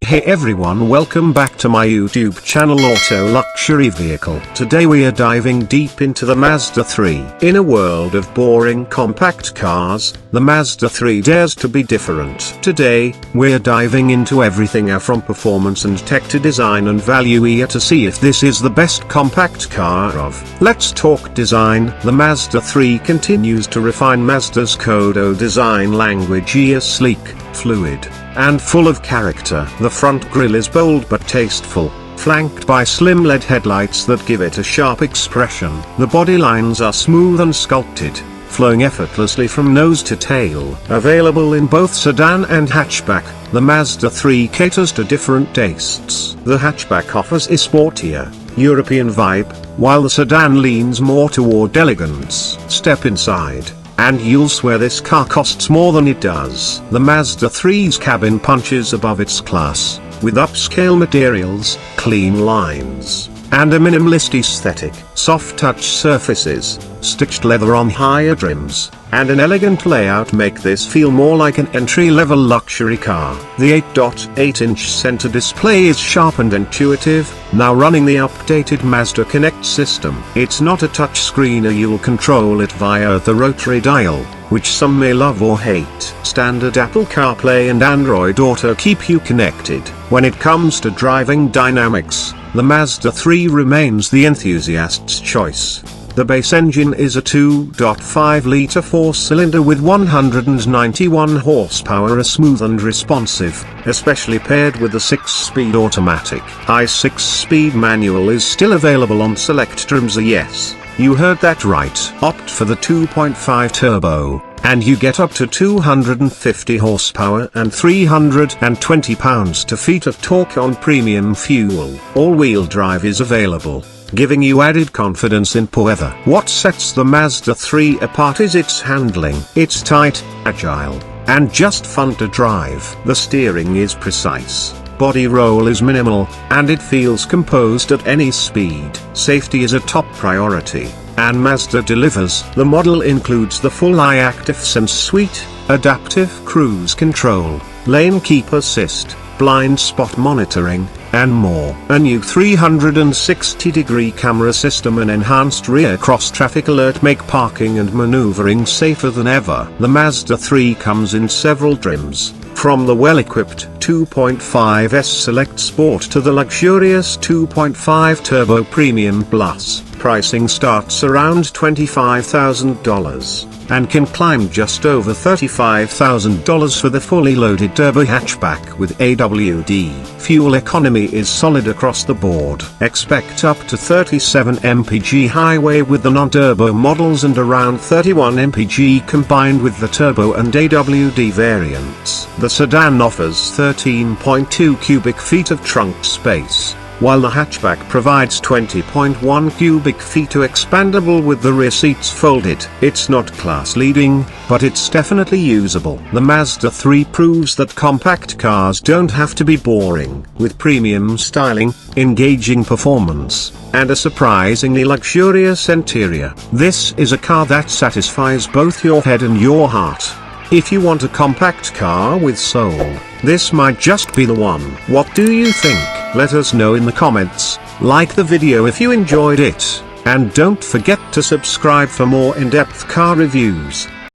Hey everyone, welcome back to my YouTube channel Auto Luxury Vehicle. Today we are diving deep into the Mazda 3. In a world of boring compact cars, the Mazda 3 dares to be different. Today, we're diving into everything from performance and tech to design and value to see if this is the best compact car of. Let's talk design. The Mazda 3 continues to refine Mazda's Kodo design language. Sleek, fluid, and full of character. The front grille is bold but tasteful, flanked by slim LED headlights that give it a sharp expression. The body lines are smooth and sculpted, flowing effortlessly from nose to tail. Available in both sedan and hatchback, the Mazda 3 caters to different tastes. The hatchback offers a sportier, European vibe, while the sedan leans more toward elegance. Step inside, and you'll swear this car costs more than it does. The Mazda 3's cabin punches above its class, with upscale materials, clean lines, and a minimalist aesthetic. Soft touch surfaces, stitched leather on higher trims, and an elegant layout make this feel more like an entry-level luxury car. The 8.8-inch center display is sharp and intuitive, now running the updated Mazda Connect system. It's not a touchscreen, you'll control it via the rotary dial, which some may love or hate. Standard Apple CarPlay and Android Auto keep you connected. When it comes to driving dynamics, the Mazda 3 remains the enthusiast's choice. The base engine is a 2.5-liter four-cylinder with 191 horsepower, smooth and responsive, especially paired with the 6-speed automatic. High 6-speed manual is still available on select trims. Yes, you heard that right. Opt for the 2.5 turbo, and you get up to 250 horsepower and 320 pounds-feet of torque on premium fuel. All-wheel drive is available, giving you added confidence in poor weather. What sets the Mazda 3 apart is its handling. It's tight, agile, and just fun to drive. The steering is precise, body roll is minimal, and it feels composed at any speed. Safety is a top priority, and Mazda delivers. The model includes the full iActive Sense suite, adaptive cruise control, lane keep assist, blind spot monitoring, and more. A new 360-degree camera system and enhanced rear cross-traffic alert make parking and maneuvering safer than ever. The Mazda 3 comes in several trims, from the well-equipped 2.5S Select Sport to the luxurious 2.5 Turbo Premium Plus. Pricing starts around $25,000, and can climb just over $35,000 for the fully loaded turbo hatchback with AWD. Fuel economy is solid across the board. Expect up to 37 mpg highway with the non-turbo models and around 31 mpg combined with the turbo and AWD variants. The sedan offers 13.2 cubic feet of trunk space, while the hatchback provides 20.1 cubic feet expandable with the rear seats folded. It's not class-leading, but it's definitely usable. The Mazda 3 proves that compact cars don't have to be boring. With premium styling, engaging performance, and a surprisingly luxurious interior, this is a car that satisfies both your head and your heart. If you want a compact car with soul, this might just be the one. What do you think? Let us know in the comments. Like the video if you enjoyed it, and don't forget to subscribe for more in-depth car reviews.